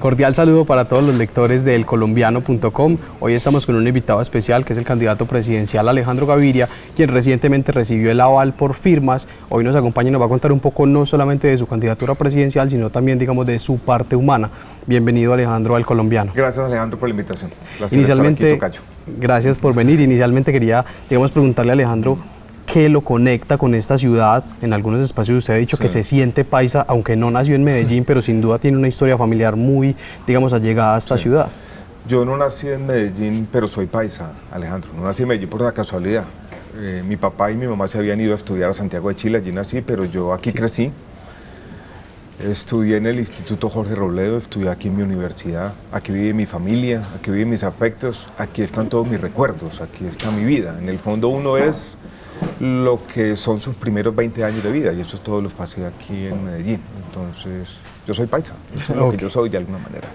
Cordial saludo para todos los lectores de elcolombiano.com. Hoy estamos con un invitado especial que es el candidato presidencial Alejandro Gaviria, quien recientemente recibió el aval por firmas. Hoy nos acompaña y nos va a contar un poco no solamente de su candidatura presidencial, sino también, digamos, de su parte humana. Bienvenido, Alejandro, al Colombiano. Gracias, Alejandro, por la invitación. Inicialmente, gracias por venir. Inicialmente quería, digamos, preguntarle a Alejandro qué lo conecta con esta ciudad. En algunos espacios usted ha dicho que se siente paisa, aunque no nació en Medellín, pero sin duda tiene una historia familiar muy, digamos, allegada a esta ciudad. Yo no nací en Medellín, pero soy paisa, Alejandro. No nací en Medellín por la casualidad. Mi papá y mi mamá se habían ido a estudiar a Santiago de Chile, allí nací, pero yo aquí crecí. Estudié en el Instituto Jorge Robledo, estudié aquí en mi universidad, aquí vive mi familia, aquí viven mis afectos, aquí están todos mis recuerdos, aquí está mi vida. En el fondo uno es lo que son sus primeros 20 años de vida y eso es todo lo que pasé aquí en Medellín. Entonces, yo soy paisa, eso es lo que yo soy de alguna manera.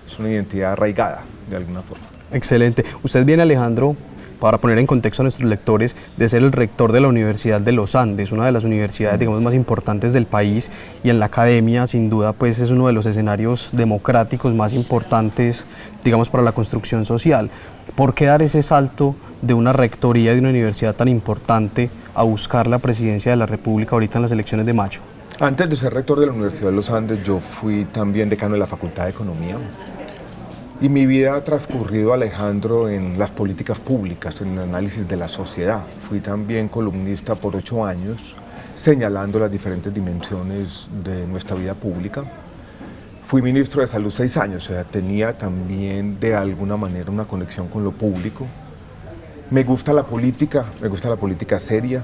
Es una identidad arraigada de alguna forma. Excelente. Usted viene, Alejandro, para poner en contexto a nuestros lectores, de ser el rector de la Universidad de los Andes, una de las universidades, digamos, más importantes del país, y en la academia, sin duda, pues es uno de los escenarios democráticos más importantes, digamos, para la construcción social. ¿Por qué dar ese salto de una rectoría de una universidad tan importante a buscar la presidencia de la República ahorita en las elecciones de mayo? Antes de ser rector de la Universidad de los Andes, yo fui también decano de la Facultad de Economía. Y mi vida ha transcurrido, Alejandro, en las políticas públicas, en el análisis de la sociedad. Fui también columnista por 8 años, señalando las diferentes dimensiones de nuestra vida pública. Fui ministro de Salud 6 años, o sea, tenía también de alguna manera una conexión con lo público. Me gusta la política seria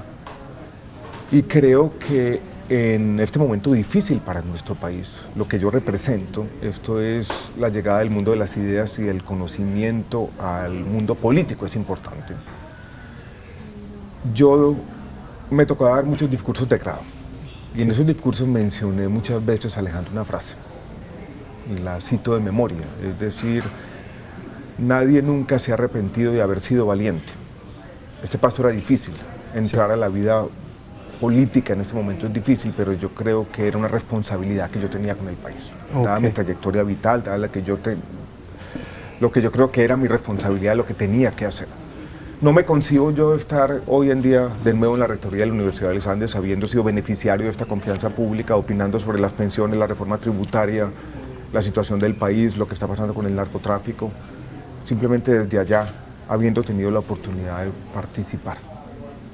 y creo que en este momento difícil para nuestro país, lo que yo represento, esto es la llegada del mundo de las ideas y del conocimiento al mundo político, es importante. Yo me tocaba dar muchos discursos de grado y en esos discursos mencioné muchas veces, Alejandro, una frase, y la cito de memoria, es decir, nadie nunca se ha arrepentido de haber sido valiente. Este paso era difícil, entrar a la vida política en este momento es difícil, pero yo creo que era una responsabilidad que yo tenía con el país. Dada mi trayectoria vital, dada lo que yo creo que era mi responsabilidad, lo que tenía que hacer. No me concibo yo de estar hoy en día de nuevo en la rectoría de la Universidad de los Andes, habiendo sido beneficiario de esta confianza pública, opinando sobre las pensiones, la reforma tributaria, la situación del país, lo que está pasando con el narcotráfico, simplemente desde allá, habiendo tenido la oportunidad de participar.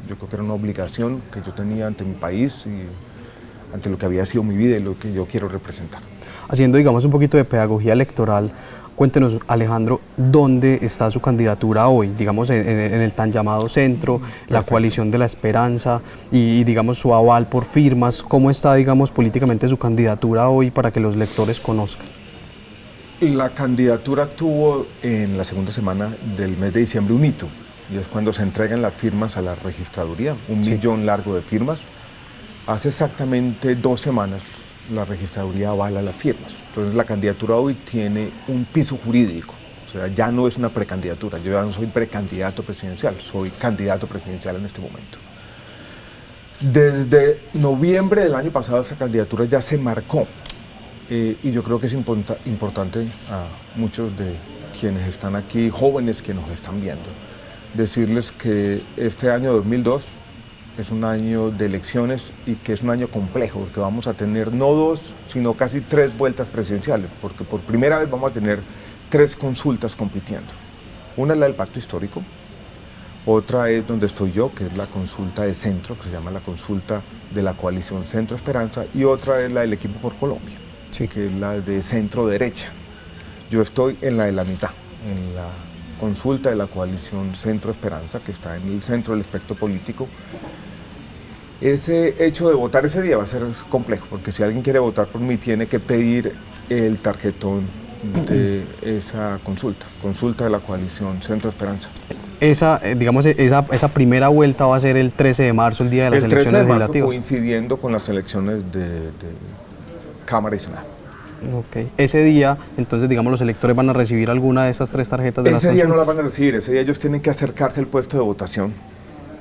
Yo creo que era una obligación que yo tenía ante mi país y ante lo que había sido mi vida y lo que yo quiero representar. Haciendo, digamos, un poquito de pedagogía electoral, cuéntenos, Alejandro, ¿dónde está su candidatura hoy? Digamos, en el tan llamado centro, la coalición de la esperanza y, digamos, su aval por firmas. ¿Cómo está, digamos, políticamente su candidatura hoy para que los lectores conozcan? La candidatura tuvo en la segunda semana del mes de diciembre un hito. Y es cuando se entregan las firmas a la registraduría, 1 millón largo de firmas. Hace exactamente 2 semanas la registraduría avala las firmas. Entonces la candidatura hoy tiene un piso jurídico, o sea, ya no es una precandidatura, yo ya no soy precandidato presidencial, soy candidato presidencial en este momento. Desde noviembre del año pasado esa candidatura ya se marcó y yo creo que es importante a muchos de quienes están aquí, jóvenes que nos están viendo, decirles que este año 2002 es un año de elecciones y que es un año complejo porque vamos a tener no 2, sino casi 3 vueltas presidenciales, porque por primera vez vamos a tener 3 consultas compitiendo. Una es la del Pacto Histórico, otra es donde estoy yo, que es la consulta de centro, que se llama la consulta de la coalición Centro Esperanza, y otra es la del Equipo por Colombia, que es la de centro derecha. Yo estoy en la de la mitad, en la consulta de la coalición Centro Esperanza, que está en el centro del espectro político. Ese hecho de votar ese día va a ser complejo, porque si alguien quiere votar por mí tiene que pedir el tarjetón de esa consulta de la coalición Centro Esperanza. Esa primera vuelta va a ser el 13 de marzo, el día de las elecciones legislativas. El 13 de marzo, coincidiendo con las elecciones de Cámara y Senado. Okay. Ese día, entonces, digamos, los electores van a recibir alguna de esas 3 tarjetas de Ese día no las van a recibir, ese día ellos tienen que acercarse al puesto de votación,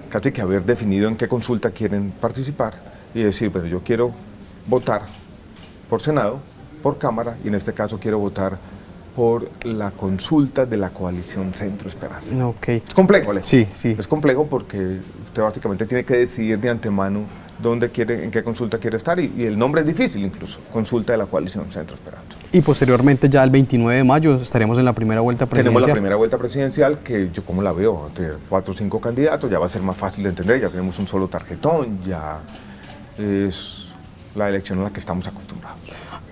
casi que haber definido en qué consulta quieren participar y decir, pero yo quiero votar por Senado, por Cámara y en este caso quiero votar por la consulta de la coalición Centro Esperanza. Okay. Es complejo, Alejo. Sí, sí. Es complejo porque usted básicamente tiene que decidir de antemano dónde quiere, en qué consulta quiere estar y el nombre es difícil incluso, consulta de la coalición Centro Esperanza. Y posteriormente ya el 29 de mayo estaremos en la primera vuelta presidencial. Tenemos la primera vuelta presidencial que yo como la veo, entre 4 o 5 candidatos, ya va a ser más fácil de entender, ya tenemos un solo tarjetón, ya es la elección a la que estamos acostumbrados.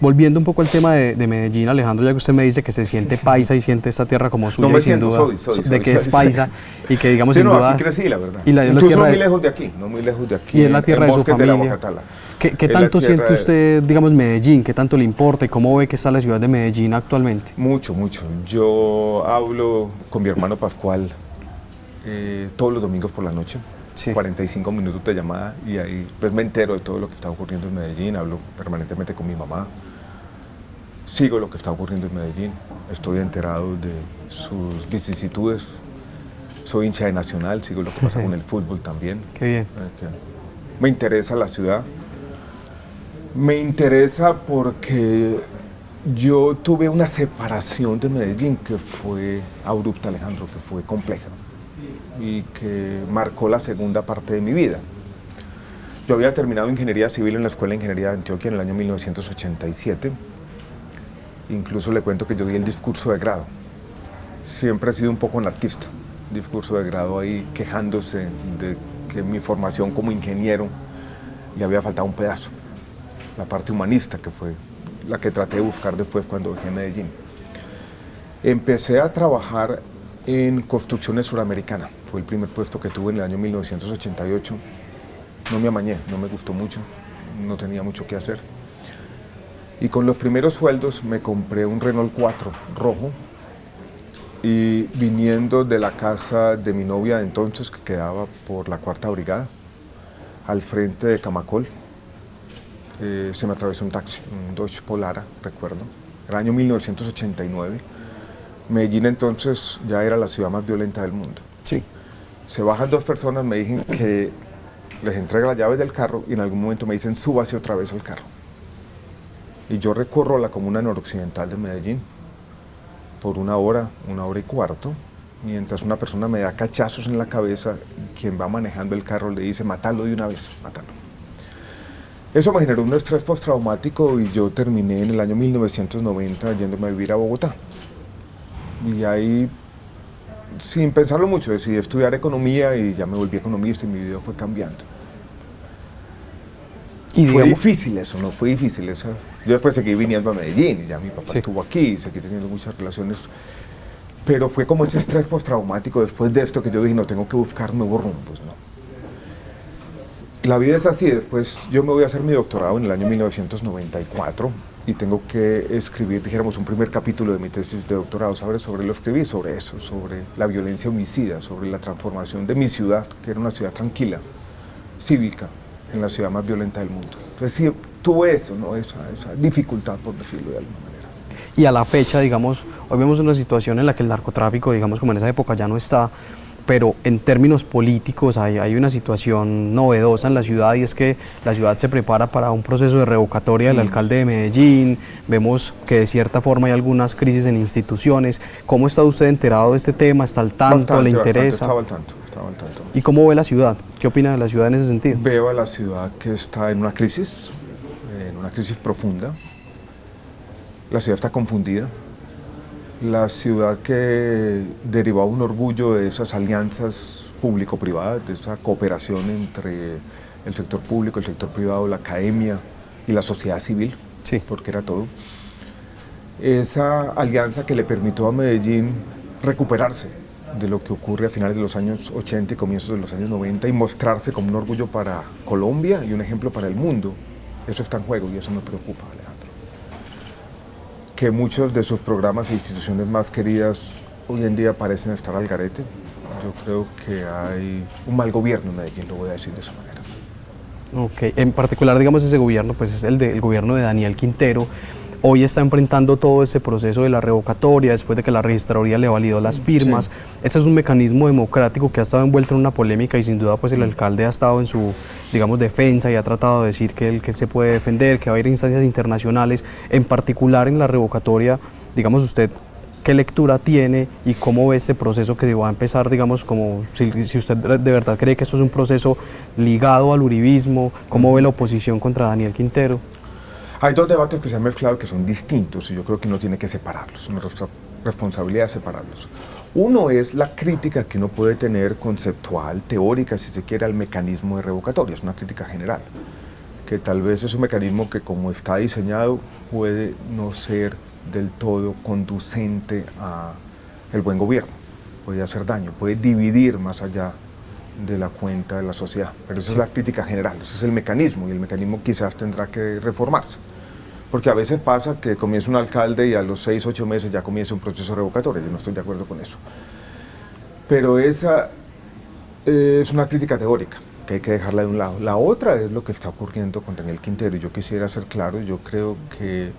Volviendo un poco al tema de Medellín, Alejandro, ya que usted me dice que se siente paisa y siente esta tierra como suya, no me y sin siento, duda soy, que es paisa y que digamos sí, sin no, duda... aquí crecí, la verdad. Y incluso no muy lejos de aquí, no muy lejos de aquí. Y es la tierra de su familia. De la Bocatala. ¿Qué tanto siente usted, digamos, Medellín? ¿Qué tanto le importa y cómo ve que está la ciudad de Medellín actualmente? Mucho, mucho. Yo hablo con mi hermano Pascual todos los domingos por la noche. Sí. 45 minutos de llamada y ahí pues me entero de todo lo que está ocurriendo en Medellín, hablo permanentemente con mi mamá, sigo lo que está ocurriendo en Medellín, estoy enterado de sus vicisitudes, soy hincha de Nacional, sigo lo que pasa con el fútbol también. Qué bien. Me interesa la ciudad, me interesa porque yo tuve una separación de Medellín que fue abrupta, Alejandro, que fue compleja y que marcó la segunda parte de mi vida. Yo había terminado ingeniería civil en la Escuela de Ingeniería de Antioquia en el año 1987. Incluso le cuento que yo di el discurso de grado. Siempre he sido un poco anarquista. Discurso de grado ahí quejándose de que mi formación como ingeniero le había faltado un pedazo. La parte humanista, que fue la que traté de buscar después cuando dejé Medellín. Empecé a trabajar en Construcciones Suramericana. Fue el primer puesto que tuve en el año 1988. No me amañé, no me gustó mucho, no tenía mucho que hacer. Y con los primeros sueldos me compré un Renault 4 rojo y viniendo de la casa de mi novia de entonces, que quedaba por la 4ª Brigada, al frente de Camacol, se me atravesó un taxi, un Dodge Polara, recuerdo. Era el año 1989. Medellín entonces ya era la ciudad más violenta del mundo. Sí. Se bajan 2 personas, me dicen que les entrega las llaves del carro y en algún momento me dicen súbase otra vez al carro. Y yo recorro la comuna noroccidental de Medellín por 1 hora, 1 hora y cuarto, mientras una persona me da cachazos en la cabeza, quien va manejando el carro le dice matalo de una vez, matalo. Eso me generó un estrés postraumático y yo terminé en el año 1990 yéndome a vivir a Bogotá. Y ahí, sin pensarlo mucho, decidí estudiar economía y ya me volví economista y mi vida fue cambiando. Y fue difícil eso, ¿no? Fue difícil eso. Yo después seguí viniendo a Medellín y ya mi papá estuvo aquí, seguí teniendo muchas relaciones. Pero fue como ese estrés postraumático después de esto que yo dije, no, tengo que buscar nuevos rumbos, ¿no? La vida es así, después yo me voy a hacer mi doctorado en el año 1994 y tengo que escribir, dijéramos, un primer capítulo de mi tesis de doctorado. Sobre lo escribí, sobre eso, sobre la violencia homicida, sobre la transformación de mi ciudad, que era una ciudad tranquila, cívica, en la ciudad más violenta del mundo. Entonces sí, tuve eso, ¿no? esa dificultad, por decirlo de alguna manera. Y a la fecha, digamos, hoy vemos una situación en la que el narcotráfico, digamos, como en esa época ya no está, pero en términos políticos hay una situación novedosa en la ciudad y es que la ciudad se prepara para un proceso de revocatoria del alcalde de Medellín. Vemos que de cierta forma hay algunas crisis en instituciones. ¿Cómo está usted enterado de este tema? ¿Está al tanto? Bastante, ¿Le interesa? Estaba al tanto. ¿Y cómo ve la ciudad? ¿Qué opina de la ciudad en ese sentido? Veo a la ciudad que está en una crisis profunda. La ciudad está confundida. La ciudad que derivaba un orgullo de esas alianzas público-privadas, de esa cooperación entre el sector público, el sector privado, la academia y la sociedad civil, sí, porque era todo. Esa alianza que le permitió a Medellín recuperarse de lo que ocurre a finales de los años 80 y comienzos de los años 90 y mostrarse como un orgullo para Colombia y un ejemplo para el mundo. Eso está en juego y eso me preocupa, Alejandro. Que muchos de sus programas e instituciones más queridas hoy en día parecen estar al garete. Yo creo que hay un mal gobierno en Medellín, lo voy a decir de esa manera. Ok, en particular, digamos, ese gobierno, pues es el gobierno de Daniel Quintero, hoy está enfrentando todo ese proceso de la revocatoria, después de que la registraduría le validó las firmas. Sí. Este es un mecanismo democrático que ha estado envuelto en una polémica y sin duda pues el alcalde ha estado en su, digamos, defensa y ha tratado de decir que él se puede defender, que va a ir a instancias internacionales, en particular en la revocatoria. Digamos, usted, ¿qué lectura tiene y cómo ve este proceso que va a empezar, digamos, como si usted de verdad cree que esto es un proceso ligado al uribismo? ¿Cómo ve la oposición contra Daniel Quintero? Hay dos debates que se han mezclado que son distintos y yo creo que uno tiene que separarlos, una responsabilidad de separarlos. Uno es la crítica que uno puede tener conceptual, teórica, si se quiere, al mecanismo de revocatoria, es una crítica general, que tal vez es un mecanismo que como está diseñado puede no ser del todo conducente a el buen gobierno, puede hacer daño, puede dividir más allá de la cuenta de la sociedad, pero esa es la crítica general, ese es el mecanismo y el mecanismo quizás tendrá que reformarse. Porque a veces pasa que comienza un alcalde y a los 6 o 8 meses ya comienza un proceso revocatorio, yo no estoy de acuerdo con eso. Pero esa es una crítica teórica, que hay que dejarla de un lado. La otra es lo que está ocurriendo con Daniel Quintero, y yo quisiera ser claro, yo creo que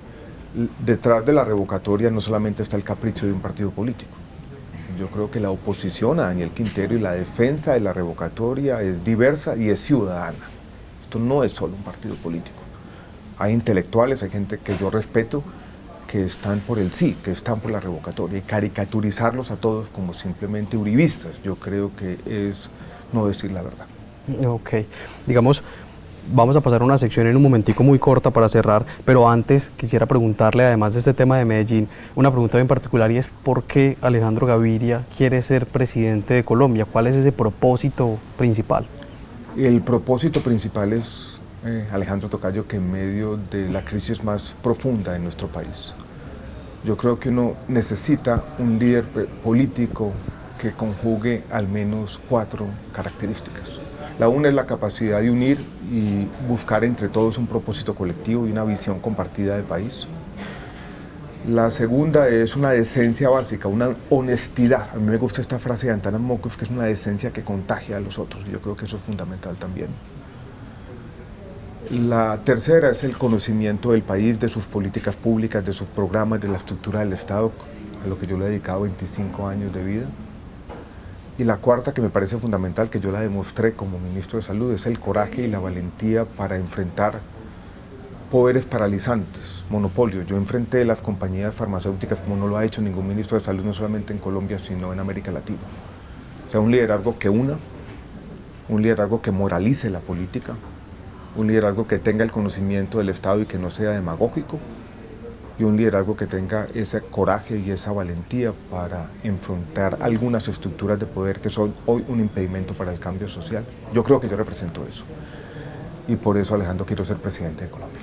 detrás de la revocatoria no solamente está el capricho de un partido político. Yo creo que la oposición a Daniel Quintero y la defensa de la revocatoria es diversa y es ciudadana. Esto no es solo un partido político. Hay intelectuales, hay gente que yo respeto, que están por el sí, que están por la revocatoria, y caricaturizarlos a todos como simplemente uribistas, yo creo que es no decir la verdad. Ok, digamos, vamos a pasar a una sección en un momentico muy corta para cerrar, pero antes quisiera preguntarle, además de este tema de Medellín, una pregunta bien particular, y es ¿por qué Alejandro Gaviria quiere ser presidente de Colombia? ¿Cuál es ese propósito principal? El propósito principal es, Alejandro Tocayo, que en medio de la crisis más profunda de nuestro país, yo creo que uno necesita un líder político que conjugue al menos 4 características. La una es la capacidad de unir y buscar entre todos un propósito colectivo y una visión compartida del país. La segunda es una decencia básica, una honestidad. A mí me gusta esta frase de Antanas Mocus, que es una decencia que contagia a los otros. Yo creo que eso es fundamental también. La tercera es el conocimiento del país, de sus políticas públicas, de sus programas, de la estructura del Estado, a lo que yo le he dedicado 25 años de vida. Y la cuarta, que me parece fundamental, que yo la demostré como ministro de Salud, es el coraje y la valentía para enfrentar poderes paralizantes, monopolios. Yo enfrenté las compañías farmacéuticas como no lo ha hecho ningún ministro de Salud, no solamente en Colombia, sino en América Latina. O sea, un liderazgo que una, un liderazgo que moralice la política, un liderazgo que tenga el conocimiento del Estado y que no sea demagógico, y un liderazgo que tenga ese coraje y esa valentía para enfrentar algunas estructuras de poder que son hoy un impedimento para el cambio social. Yo creo que yo represento eso, y por eso, Alejandro, quiero ser presidente de Colombia.